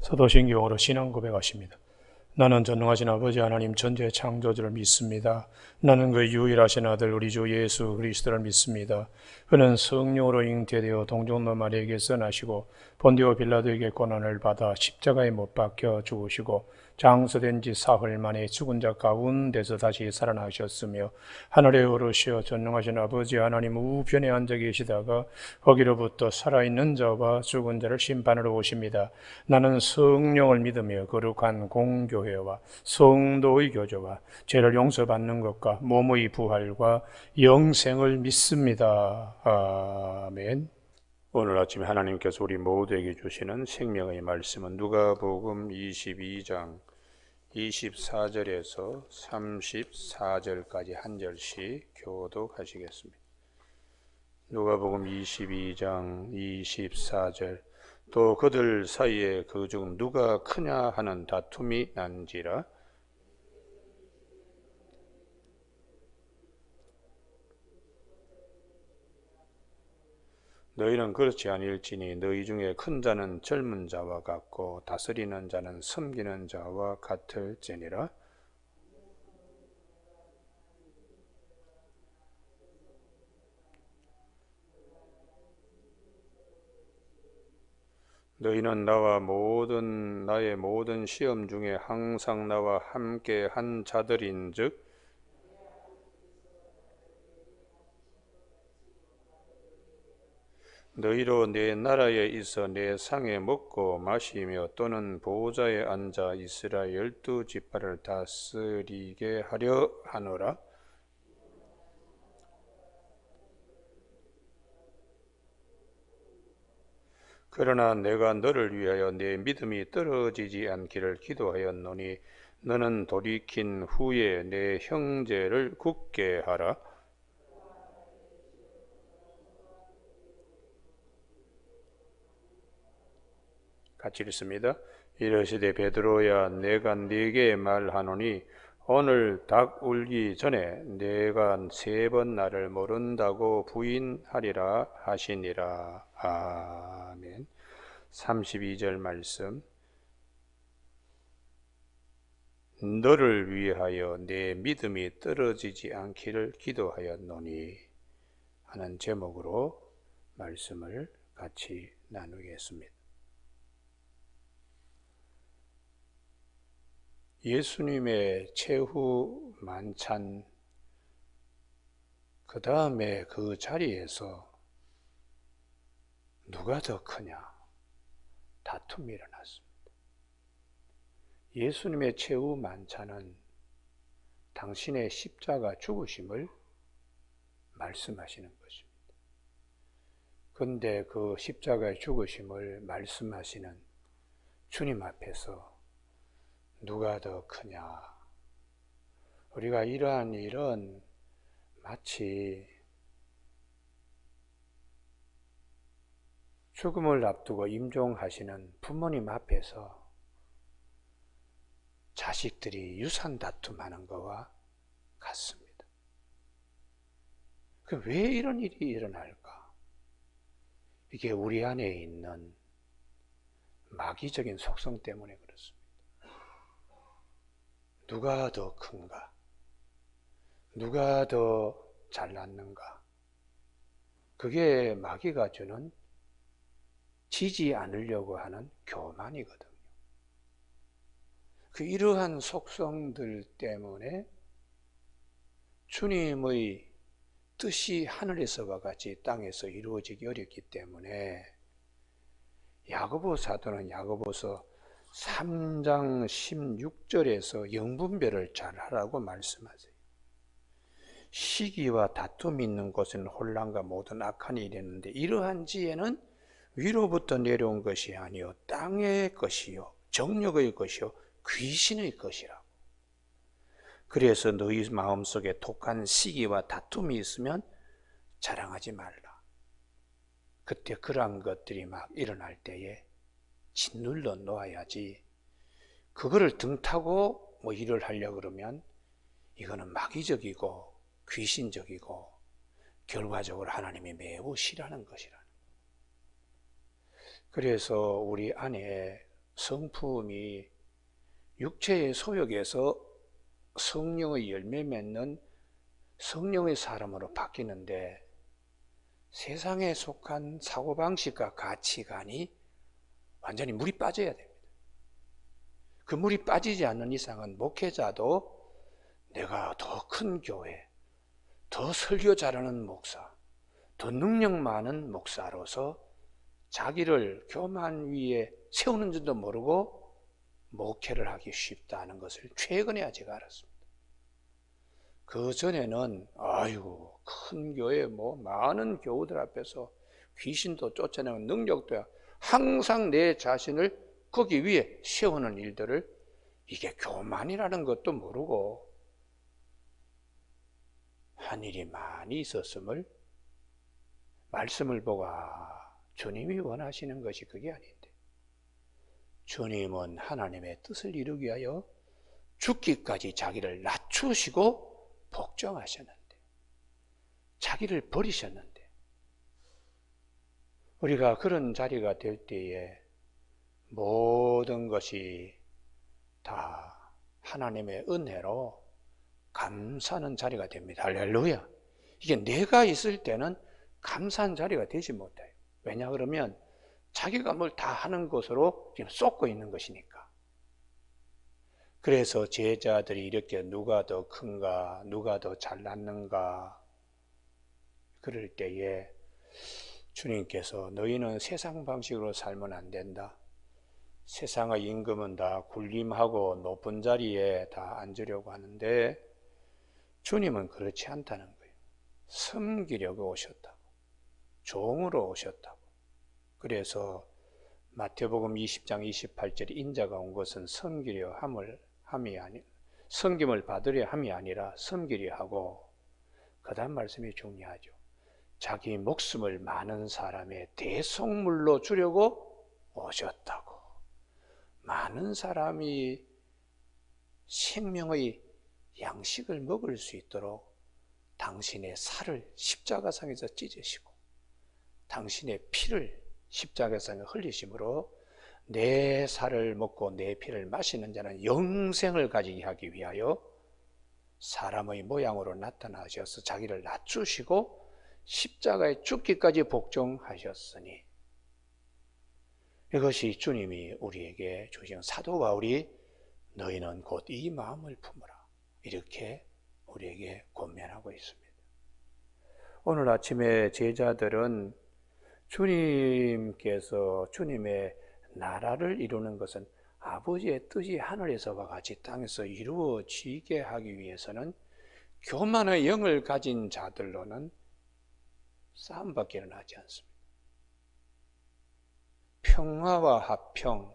사도신경으로 신앙 고백하십니다. 나는 전능하신 아버지 하나님 전지의 창조주를 믿습니다. 나는 그 유일하신 아들 우리 주 예수 그리스도를 믿습니다. 그는 성령으로 잉태되어 동정노 마리아에게서 나시고 본디오 빌라도에게 고난을 받아 십자가에 못 박혀 죽으시고 장서된 지 사흘 만에 죽은 자 가운데서 다시 살아나셨으며 하늘에 오르시어 전능하신 아버지 하나님 우편에 앉아 계시다가 거기로부터 살아있는 자와 죽은 자를 심판하러 오십니다. 나는 성령을 믿으며 거룩한 공교회와 성도의 교제와 죄를 용서받는 것과 몸의 부활과 영생을 믿습니다. 아멘. 오늘 아침에 하나님께서 우리 모두에게 주시는 생명의 말씀은 누가복음 22장 24절에서 34절까지 한 절씩 교독하시겠습니다. 누가복음 22장 24절 또 그들 사이에 그 중 누가 크냐 하는 다툼이 난지라. 너희는 그렇지 아니할지니 너희 중에 큰 자는 젊은 자와 같고 다스리는 자는 섬기는 자와 같을지니라. 너희는 나의 모든 시험 중에 항상 나와 함께 한 자들인즉 너희로 내 나라에 있어 내 상에 먹고 마시며 또는 보좌에 앉아 이스라엘 12지파를 다스리게 하려 하노라. 그러나 내가 너를 위하여 내 믿음이 떨어지지 않기를 기도하였노니 너는 돌이킨 후에 내 형제를 굳게 하라. 같이 읽습니다. 이르시되 베드로야 내가 네게 말하노니 오늘 닭 울기 전에 내가 3번 나를 모른다고 부인하리라 하시니라. 아멘. 32절 말씀. 너를 위하여 내 믿음이 떨어지지 않기를 기도하였노니 하는 제목으로 말씀을 같이 나누겠습니다. 예수님의 최후 만찬 그 다음에 그 자리에서 누가 더 크냐 다툼이 일어났습니다. 예수님의 최후 만찬은 당신의 십자가 죽으심을 말씀하시는 것입니다. 그런데 그 십자가의 죽으심을 말씀하시는 주님 앞에서 누가 더 크냐? 우리가 이러한 일은 마치 죽음을 앞두고 임종하시는 부모님 앞에서 자식들이 유산 다툼하는 것과 같습니다. 왜 이런 일이 일어날까? 이게 우리 안에 있는 마귀적인 속성 때문에 그렇습니다. 누가 더 큰가? 누가 더 잘났는가? 그게 마귀가 주는 지지 않으려고 하는 교만이거든요. 이러한 속성들 때문에 주님의 뜻이 하늘에서와 같이 땅에서 이루어지기 어렵기 때문에 야고보 사도는 야고보서 3장 16절에서 영분별을 잘 하라고 말씀하세요. 시기와 다툼이 있는 곳에는 혼란과 모든 악한 일이 있는데 이러한 지혜는 위로부터 내려온 것이 아니요 땅의 것이요 정욕의 것이요 귀신의 것이라고. 그래서 너희 마음속에 독한 시기와 다툼이 있으면 자랑하지 말라. 그때 그러한 것들이 막 일어날 때에 짓눌러 놓아야지. 그거를 등타고 일을 하려고 그러면 이거는 마귀적이고 귀신적이고 결과적으로 하나님이 매우 싫어하는 것이라. 그래서 우리 안에 성품이 육체의 소욕에서 성령의 열매 맺는 성령의 사람으로 바뀌는데, 세상에 속한 사고방식과 가치관이 완전히 물이 빠져야 됩니다. 그 물이 빠지지 않는 이상은 목회자도 내가 더 큰 교회, 더 설교 잘하는 목사, 더 능력 많은 목사로서 자기를 교만 위에 세우는 줄도 모르고 목회를 하기 쉽다는 것을 최근에 제가 알았습니다. 그 전에는 아이고 큰 교회 많은 교우들 앞에서 귀신도 쫓아내는 능력도야, 항상 내 자신을 거기 위에 세우는 일들을, 이게 교만이라는 것도 모르고 한 일이 많이 있었음을 말씀을 보고 주님이 원하시는 것이 그게 아닌데, 주님은 하나님의 뜻을 이루기 위하여 죽기까지 자기를 낮추시고 복종하셨는데, 자기를 버리셨는데, 우리가 그런 자리가 될 때에 모든 것이 다 하나님의 은혜로 감사하는 자리가 됩니다. 할렐루야. 이게 내가 있을 때는 감사한 자리가 되지 못해요. 왜냐 그러면 자기가 뭘 다 하는 것으로 지금 쏟고 있는 것이니까. 그래서 제자들이 이렇게 누가 더 큰가, 누가 더 잘났는가 그럴 때에 주님께서 너희는 세상 방식으로 살면 안 된다. 세상의 임금은 다 군림하고 높은 자리에 다 앉으려고 하는데 주님은 그렇지 않다는 거예요. 섬기려고 오셨다고, 종으로 오셨다고. 그래서 마태복음 20장 28절에 인자가 온 것은 섬기려 함이 아니, 섬김을 받으려 함이 아니라 섬기려 하고, 그 다음 말씀이 중요하죠. 자기 목숨을 많은 사람의 대속물로 주려고 오셨다고. 많은 사람이 생명의 양식을 먹을 수 있도록 당신의 살을 십자가상에서 찢으시고 당신의 피를 십자가상에 흘리심으로 내 살을 먹고 내 피를 마시는 자는 영생을 가지게 하기 위하여 사람의 모양으로 나타나셔서 자기를 낮추시고 십자가에 죽기까지 복종하셨으니, 이것이 주님이 우리에게 주신, 사도 바울이 너희는 곧 이 마음을 품으라 이렇게 우리에게 권면하고 있습니다. 오늘 아침에 제자들은 주님께서 주님의 나라를 이루는 것은 아버지의 뜻이 하늘에서와 같이 땅에서 이루어지게 하기 위해서는 교만의 영을 가진 자들로는 싸움밖에 일어나지 않습니다. 평화와 화평을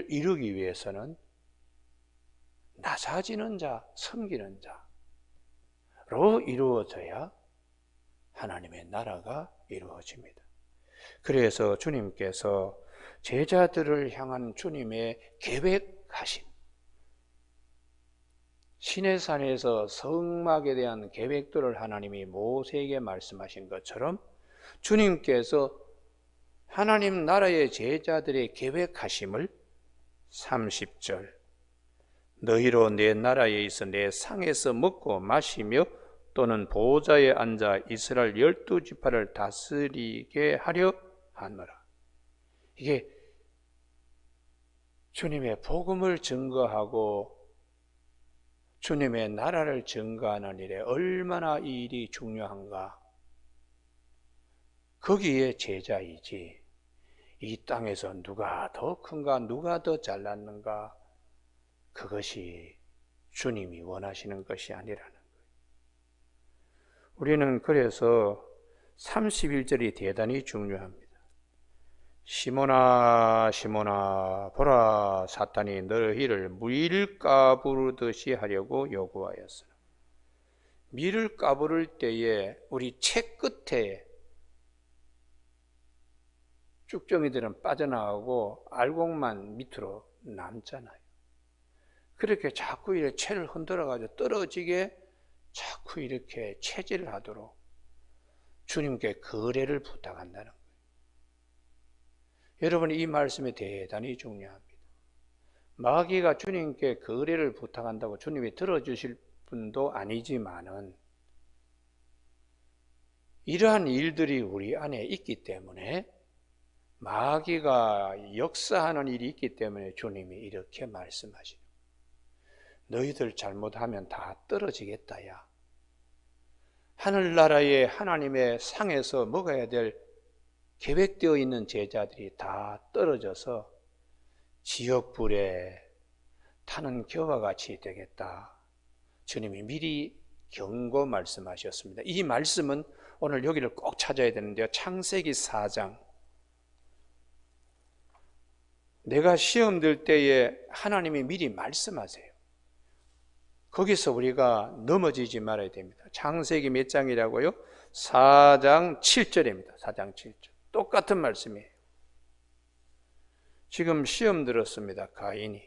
이루기 위해서는 낮아지는 자, 섬기는 자로 이루어져야 하나님의 나라가 이루어집니다. 그래서 주님께서 제자들을 향한 주님의 계획하심, 시내산에서 성막에 대한 계획들을 하나님이 모세에게 말씀하신 것처럼 주님께서 하나님 나라의 제자들의 계획하심을 30절 너희로 내 나라에 있어 내 상에서 먹고 마시며 또는 보좌에 앉아 이스라엘 12지파를 다스리게 하려 하노라. 이게 주님의 복음을 증거하고 주님의 나라를 증거하는 일에 얼마나 이 일이 중요한가. 거기에 제자이지 이 땅에서 누가 더 큰가, 누가 더 잘났는가, 그것이 주님이 원하시는 것이 아니라는 거예요. 우리는 그래서 31절이 대단히 중요합니다. 시몬아 시몬아 보라 사탄이 너희를 밀가부르듯이 하려고 요구하였으나, 밀을 까부를 때에 우리 채 끝에 쭉정이들은 빠져나가고 알곡만 밑으로 남잖아요. 그렇게 자꾸 이렇게 채를 흔들어가지고 떨어지게 자꾸 이렇게 체질을 하도록 주님께 거래를 부탁한다는 거예요. 여러분, 이 말씀이 대단히 중요합니다. 마귀가 주님께 거래를 부탁한다고 주님이 들어주실 분도 아니지만은 이러한 일들이 우리 안에 있기 때문에, 마귀가 역사하는 일이 있기 때문에 주님이 이렇게 말씀하시는, 너희들 잘못하면 다 떨어지겠다. 야, 하늘나라의 하나님의 상에서 먹어야 될 계획되어 있는 제자들이 다 떨어져서 지옥불에 타는 겨와 같이 되겠다. 주님이 미리 경고 말씀하셨습니다. 이 말씀은 오늘 여기를 꼭 찾아야 되는데요. 창세기 4장. 내가 시험 들 때에 하나님이 미리 말씀하세요. 거기서 우리가 넘어지지 말아야 됩니다. 창세기 몇 장이라고요? 4장 7절입니다. 4장 7절. 똑같은 말씀이에요. 지금 시험 들었습니다. 가인이.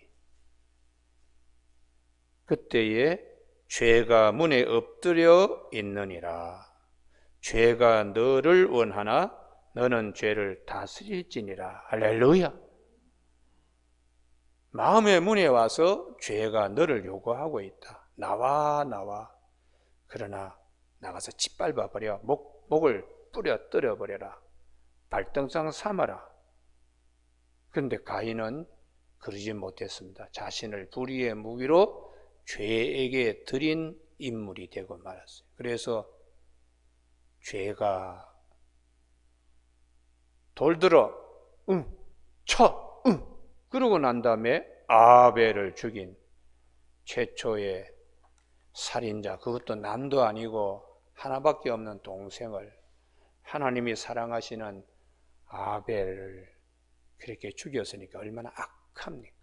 그때에 죄가 문에 엎드려 있느니라. 죄가 너를 원하나 너는 죄를 다스릴지니라. 할렐루야. 마음의 문에 와서 죄가 너를 요구하고 있다. 나와. 그러나 나가서 짓밟아 버려. 목을 부러뜨려 버려라. 발등상 삼아라. 그런데 가인은 그러지 못했습니다. 자신을 불의의 무기로 죄에게 드린 인물이 되고 말았어요. 그래서 죄가 돌들어 쳐 그러고 난 다음에 아벨을 죽인 최초의 살인자, 그것도 남도 아니고 하나밖에 없는 동생을, 하나님이 사랑하시는 아벨을 그렇게 죽였으니까 얼마나 악합니까?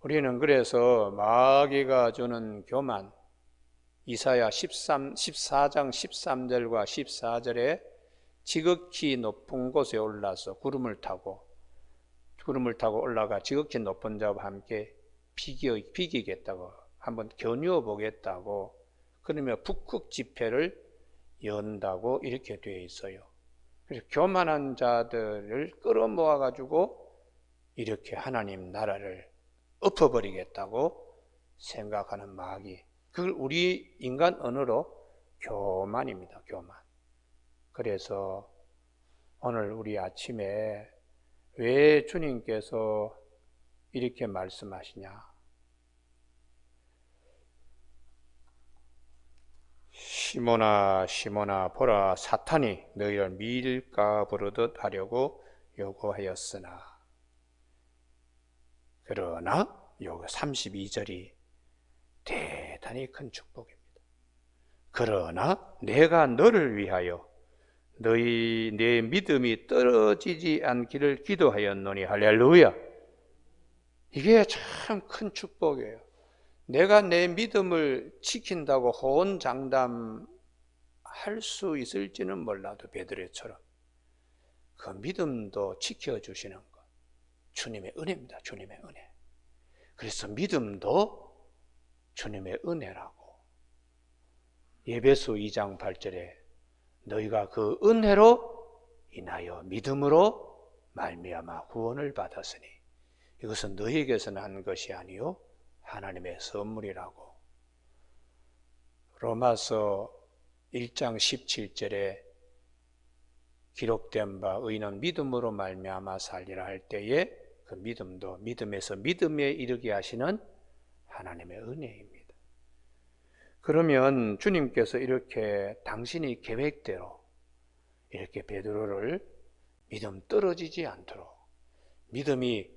우리는 그래서 마귀가 주는 교만, 이사야 14장 13절과 14절에 지극히 높은 곳에 올라서 구름을 타고 올라가 지극히 높은 자와 함께 비기겠다고, 한번 겨누어 보겠다고, 그러면 북극 지폐를 연다고 이렇게 되어 있어요. 그래서 교만한 자들을 끌어모아 가지고 이렇게 하나님 나라를 엎어버리겠다고 생각하는 마귀, 그걸 우리 인간 언어로 교만입니다. 교만. 그래서 오늘 우리 아침에 왜 주님께서 이렇게 말씀하시냐? 시몬아 보라, 사탄이 너희를 밀가 부르듯 하려고 요구하였으나, 그러나 요 32절이 대단히 큰 축복입니다. 그러나 내가 너를 위하여 내 믿음이 떨어지지 않기를 기도하였노니. 할렐루야. 이게 참 큰 축복이에요. 내가 내 믿음을 지킨다고 호언장담할 수 있을지는 몰라도 베드로처럼 그 믿음도 지켜주시는 것, 주님의 은혜입니다. 주님의 은혜. 그래서 믿음도 주님의 은혜라고 에베소 2장 8절에 너희가 그 은혜로 인하여 믿음으로 말미암아 구원을 받았으니 이것은 너희에게서 난 것이 아니요 하나님의 선물이라고. 로마서 1장 17절에 기록된 바 의인은 믿음으로 말미암아 살리라 할 때에 그 믿음도 믿음에서 믿음에 이르게 하시는 하나님의 은혜입니다. 그러면 주님께서 이렇게 당신이 계획대로 이렇게 베드로를 믿음 떨어지지 않도록, 믿음이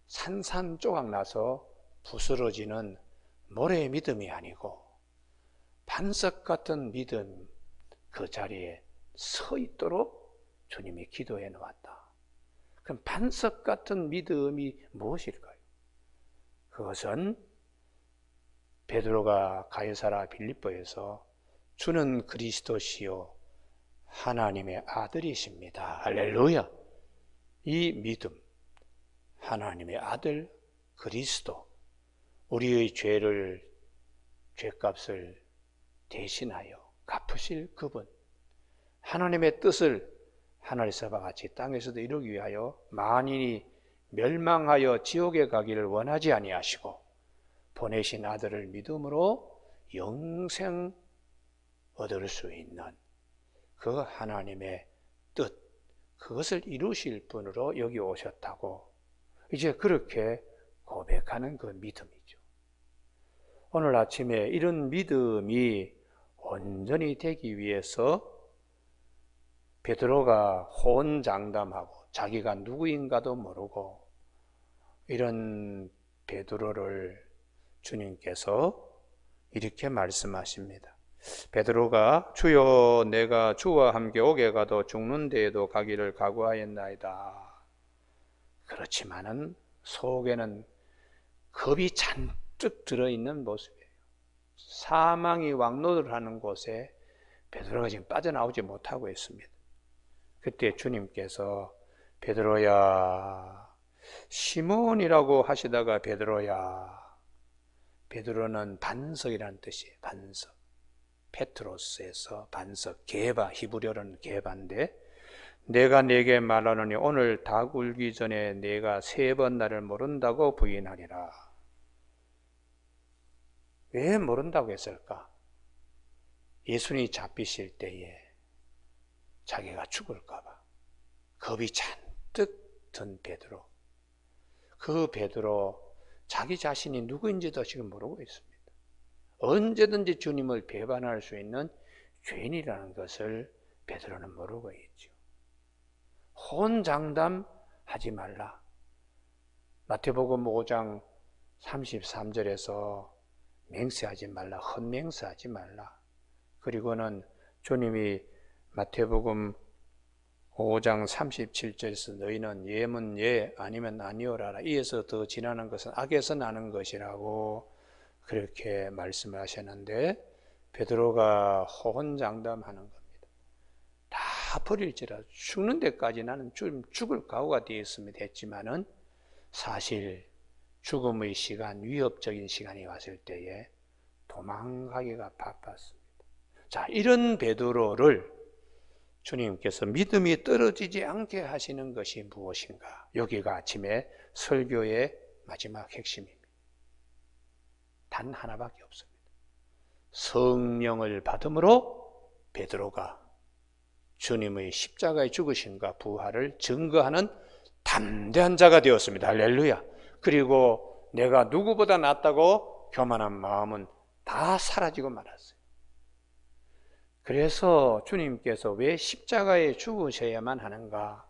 산산조각 나서 부스러지는 모래의 믿음이 아니고 반석 같은 믿음, 그 자리에 서 있도록 주님이 기도해 놓았다. 그럼 반석 같은 믿음이 무엇일까요? 그것은 베드로가 가이사라 빌립보에서 주는 그리스도시요 하나님의 아들이십니다. 할렐루야. 이 믿음, 하나님의 아들 그리스도, 우리의 죄값을 대신하여 갚으실 그분, 하나님의 뜻을 하늘에서와 같이 땅에서도 이루기 위하여 만인이 멸망하여 지옥에 가기를 원하지 아니하시고 보내신 아들을 믿음으로 영생 얻을 수 있는 그 하나님의 뜻, 그것을 이루실 분으로 여기 오셨다고 이제 그렇게 고백하는 그 믿음이죠. 오늘 아침에 이런 믿음이 온전히 되기 위해서 베드로가 호언장담하고 자기가 누구인가도 모르고 이런 베드로를 주님께서 이렇게 말씀하십니다. 베드로가 주여 내가 주와 함께 옥에 가도 죽는 데에도 가기를 각오하였나이다. 그렇지만은 속에는 겁이 잔뜩 들어있는 모습이에요. 사망이 왕노를 하는 곳에 베드로가 지금 빠져나오지 못하고 있습니다. 그때 주님께서 베드로야, 시몬이라고 하시다가 베드로야, 베드로는 반석이라는 뜻이에요. 반석. 페트로스에서 반석, 게바, 히브리어로는 게바인데 내가 네게 말하노니 오늘 닭 울기 전에 네가 3번 나를 모른다고 부인하리라. 왜 모른다고 했을까? 예수님이 잡히실 때에 자기가 죽을까 봐 겁이 잔뜩 든 베드로. 그 베드로 자기 자신이 누구인지도 지금 모르고 있습니다. 언제든지 주님을 배반할 수 있는 죄인이라는 것을 베드로는 모르고 있죠. 호언장담하지 말라. 마태복음 5장 33절에서 맹세하지 말라, 헛맹세하지 말라. 그리고는 주님이 마태복음 5장 37절에서 너희는 예면 예 아니면 아니오라라. 이에서 더 지나는 것은 악에서 나는 것이라고 그렇게 말씀을 하셨는데 베드로가 호언장담하는 겁니다. 다 버릴지라도 죽는 데까지 나는 좀 죽을 각오가 되어 있으면 됐지만은 사실 죽음의 시간, 위협적인 시간이 왔을 때에 도망가기가 바빴습니다. 자, 이런 베드로를 주님께서 믿음이 떨어지지 않게 하시는 것이 무엇인가? 여기가 아침에 설교의 마지막 핵심입니다. 단 하나밖에 없습니다. 성령을 받음으로 베드로가 주님의 십자가의 죽으심과 부활을 증거하는 담대한 자가 되었습니다. 할렐루야. 그리고 내가 누구보다 낫다고 교만한 마음은 다 사라지고 말았어요. 그래서 주님께서 왜 십자가에 죽으셔야만 하는가?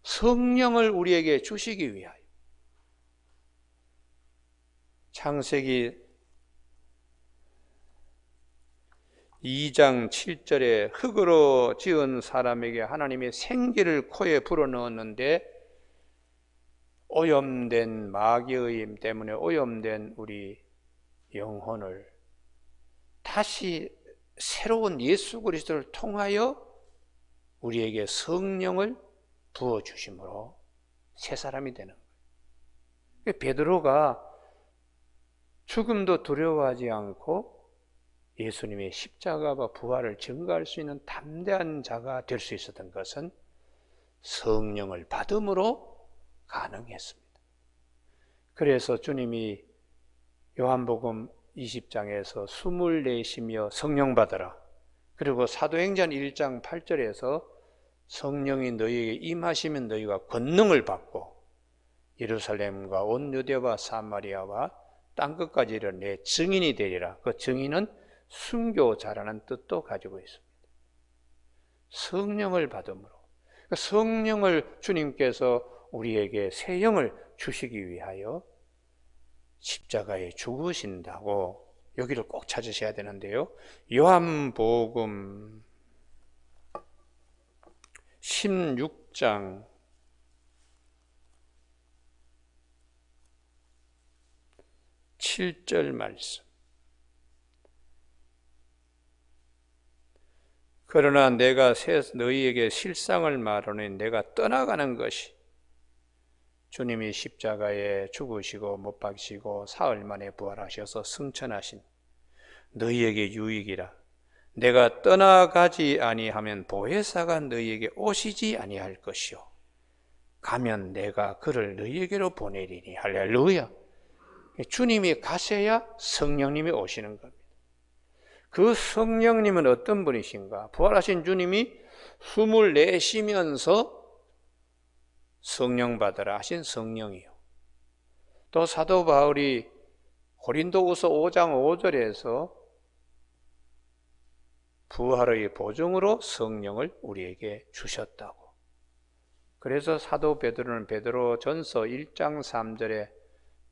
성령을 우리에게 주시기 위하여. 창세기 2장 7절에 흙으로 지은 사람에게 하나님이 생기를 코에 불어넣었는데 오염된 마귀의 힘 때문에 오염된 우리 영혼을 다시 새로운 예수 그리스도를 통하여 우리에게 성령을 부어주심으로 새 사람이 되는 거예요. 베드로가 죽음도 두려워하지 않고 예수님의 십자가와 부활을 증거할 수 있는 담대한 자가 될 수 있었던 것은 성령을 받음으로 가능했습니다. 그래서 주님이 요한복음 20장에서 숨을 내쉬며 성령 받으라. 그리고 사도행전 1장 8절에서 성령이 너희에게 임하시면 너희가 권능을 받고 예루살렘과 온 유대와 사마리아와 땅끝까지 이르러 내 증인이 되리라. 그 증인은 순교자라는 뜻도 가지고 있습니다. 성령을 받음으로. 성령을 주님께서 우리에게 새 영을 주시기 위하여 십자가에 죽으신다고 여기를 꼭 찾으셔야 되는데요. 요한복음 16장 7절 말씀. 그러나 내가 너희에게 실상을 말하노니 내가 떠나가는 것이 주님이 십자가에 죽으시고 못 박히시고 사흘 만에 부활하셔서 승천하신 너희에게 유익이라. 내가 떠나가지 아니하면 보혜사가 너희에게 오시지 아니할 것이요 가면 내가 그를 너희에게로 보내리니. 할렐루야. 주님이 가셔야 성령님이 오시는 겁니다. 그 성령님은 어떤 분이신가? 부활하신 주님이 숨을 내쉬면서 성령 받으라 하신 성령이요. 또 사도 바울이 고린도후서 5장 5절에서 부활의 보증으로 성령을 우리에게 주셨다고. 그래서 사도 베드로는 베드로전서 1장 3절에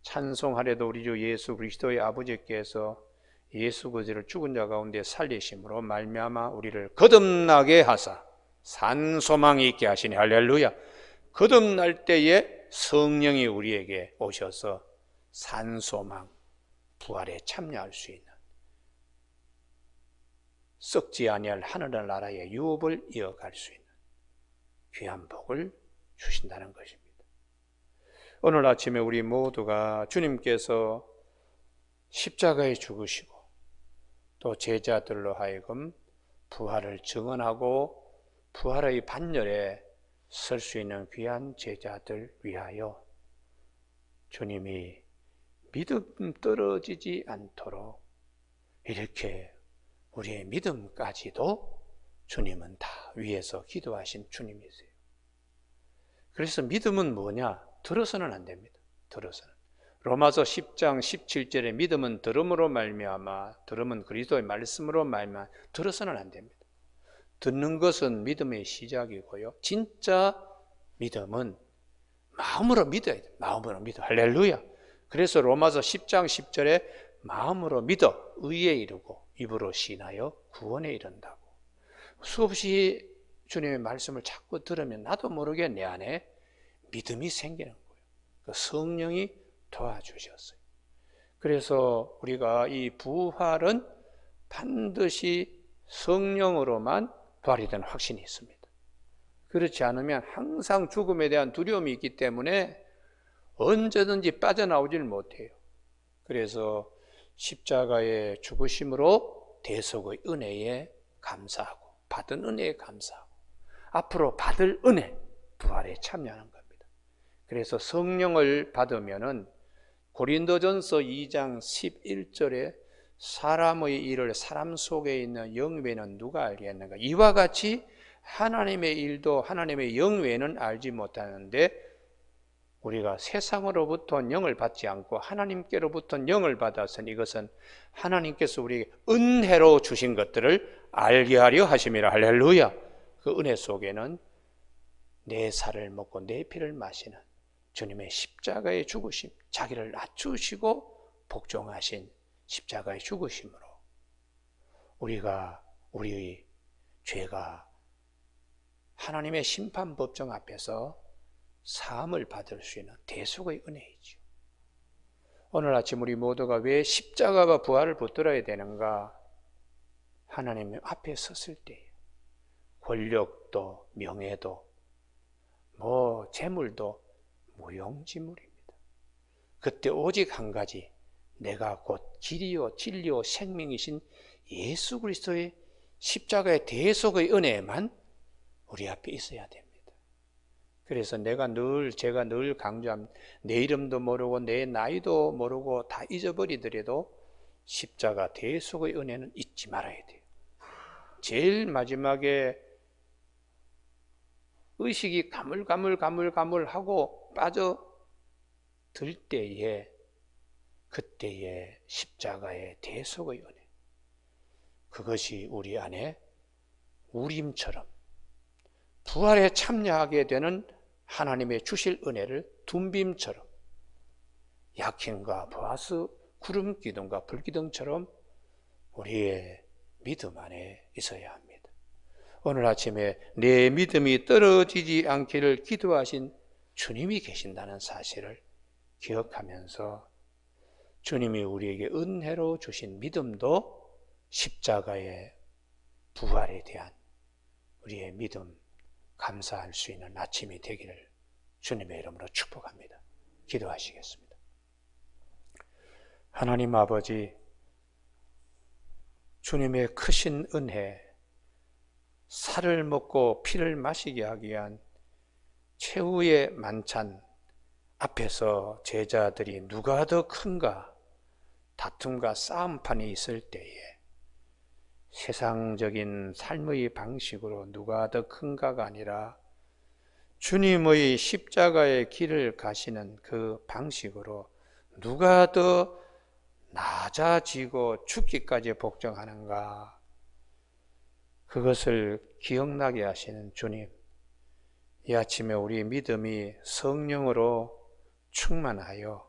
찬송하려도 우리 주 예수 그리스도의 아버지께서 예수 그리스도를 죽은 자 가운데 살리심으로 말미암아 우리를 거듭나게 하사 산 소망이 있게 하시니. 할렐루야. 거듭날 때에 성령이 우리에게 오셔서 산 소망, 부활에 참여할 수 있는 썩지 아니할 하늘나라의 유업을 이어갈 수 있는 귀한 복을 주신다는 것입니다. 오늘 아침에 우리 모두가 주님께서 십자가에 죽으시고 또 제자들로 하여금 부활을 증언하고 부활의 반열에 설 수 있는 귀한 제자들 위하여 주님이 믿음 떨어지지 않도록 이렇게 우리의 믿음까지도 주님은 다 위에서 기도하신 주님이세요. 그래서 믿음은 뭐냐? 들어서는 안 됩니다. 들어서는. 로마서 10장 17절에 믿음은 들음으로 말미암아, 들음은 그리스도의 말씀으로 말미암아, 들어서는 안 됩니다. 듣는 것은 믿음의 시작이고요. 진짜 믿음은 마음으로 믿어야 돼요. 마음으로 믿어. 할렐루야. 그래서 로마서 10장 10절에 마음으로 믿어 의에 이르고 입으로 신하여 구원에 이른다고. 수없이 주님의 말씀을 자꾸 들으면 나도 모르게 내 안에 믿음이 생기는 거예요. 그 성령이 도와주셨어요. 그래서 우리가 이 부활은 반드시 성령으로만 부활이 되는 확신이 있습니다. 그렇지 않으면 항상 죽음에 대한 두려움이 있기 때문에 언제든지 빠져나오질 못해요. 그래서 십자가의 죽으심으로 대속의 은혜에 감사하고 받은 은혜에 감사하고 앞으로 받을 은혜, 부활에 참여하는 겁니다. 그래서 성령을 받으면은 고린도전서 2장 11절에 사람의 일을 사람 속에 있는 영 외에는 누가 알겠는가? 이와 같이 하나님의 일도 하나님의 영 외에는 알지 못하는데 우리가 세상으로부터 영을 받지 않고 하나님께로부터 영을 받았으니 이것은 하나님께서 우리에게 은혜로 주신 것들을 알게 하려 하심이라. 할렐루야. 그 은혜 속에는 내 살을 먹고 내 피를 마시는 주님의 십자가의 죽으심, 자기를 낮추시고 복종하신 십자가의 죽으심으로 우리의 죄가 하나님의 심판 법정 앞에서 사함을 받을 수 있는 대속의 은혜이죠. 오늘 아침 우리 모두가 왜 십자가와 부활을 붙들어야 되는가? 하나님 앞에 섰을 때 권력도 명예도 재물도 무용지물입니다. 그때 오직 한 가지, 내가 곧 길이요 진리요 생명이신 예수 그리스도의 십자가의 대속의 은혜만 우리 앞에 있어야 됩니다. 그래서 제가 늘 강조합니다. 내 이름도 모르고 내 나이도 모르고 다 잊어버리더라도 십자가 대속의 은혜는 잊지 말아야 돼요. 제일 마지막에 의식이 가물가물하고 빠져들 때에 그때의 십자가의 대속의 은혜, 그것이 우리 안에 우림처럼 부활에 참여하게 되는 하나님의 주실 은혜를 둔빔처럼 약행과 보아스 구름 기둥과 불기둥처럼 우리의 믿음 안에 있어야 합니다. 오늘 아침에 내 믿음이 떨어지지 않기를 기도하신 주님이 계신다는 사실을 기억하면서 주님이 우리에게 은혜로 주신 믿음도 십자가의 부활에 대한 우리의 믿음 감사할 수 있는 아침이 되기를 주님의 이름으로 축복합니다. 기도하시겠습니다. 하나님 아버지, 주님의 크신 은혜, 살을 먹고 피를 마시게 하기 위한 최후의 만찬 앞에서 제자들이 누가 더 큰가 다툼과 싸움판이 있을 때에 세상적인 삶의 방식으로 누가 더 큰가가 아니라 주님의 십자가의 길을 가시는 그 방식으로 누가 더 낮아지고 죽기까지 복종하는가, 그것을 기억나게 하시는 주님, 이 아침에 우리 믿음이 성령으로 충만하여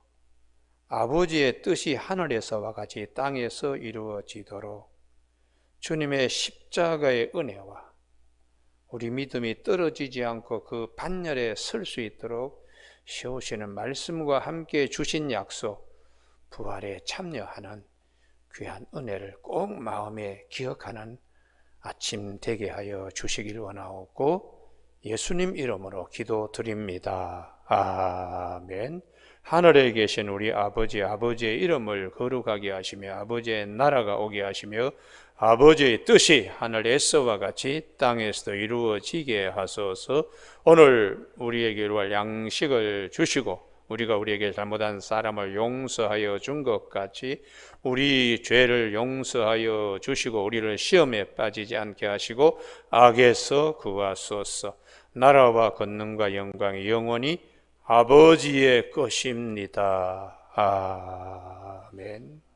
아버지의 뜻이 하늘에서와 같이 땅에서 이루어지도록 주님의 십자가의 은혜와 우리 믿음이 떨어지지 않고 그 반열에 설 수 있도록 세우시는 말씀과 함께 주신 약속, 부활에 참여하는 귀한 은혜를 꼭 마음에 기억하는 아침 되게 하여 주시길 원하옵고 예수님 이름으로 기도드립니다. 아멘. 하늘에 계신 우리 아버지, 아버지의 이름을 거룩하게 하시며 아버지의 나라가 오게 하시며 아버지의 뜻이 하늘에서와 같이 땅에서도 이루어지게 하소서. 오늘 우리에게 이루할 양식을 주시고 우리가 우리에게 잘못한 사람을 용서하여 준 것 같이 우리 죄를 용서하여 주시고 우리를 시험에 빠지지 않게 하시고 악에서 구하소서. 나라와 권능과 영광이 영원히 아버지의 것입니다. 아멘.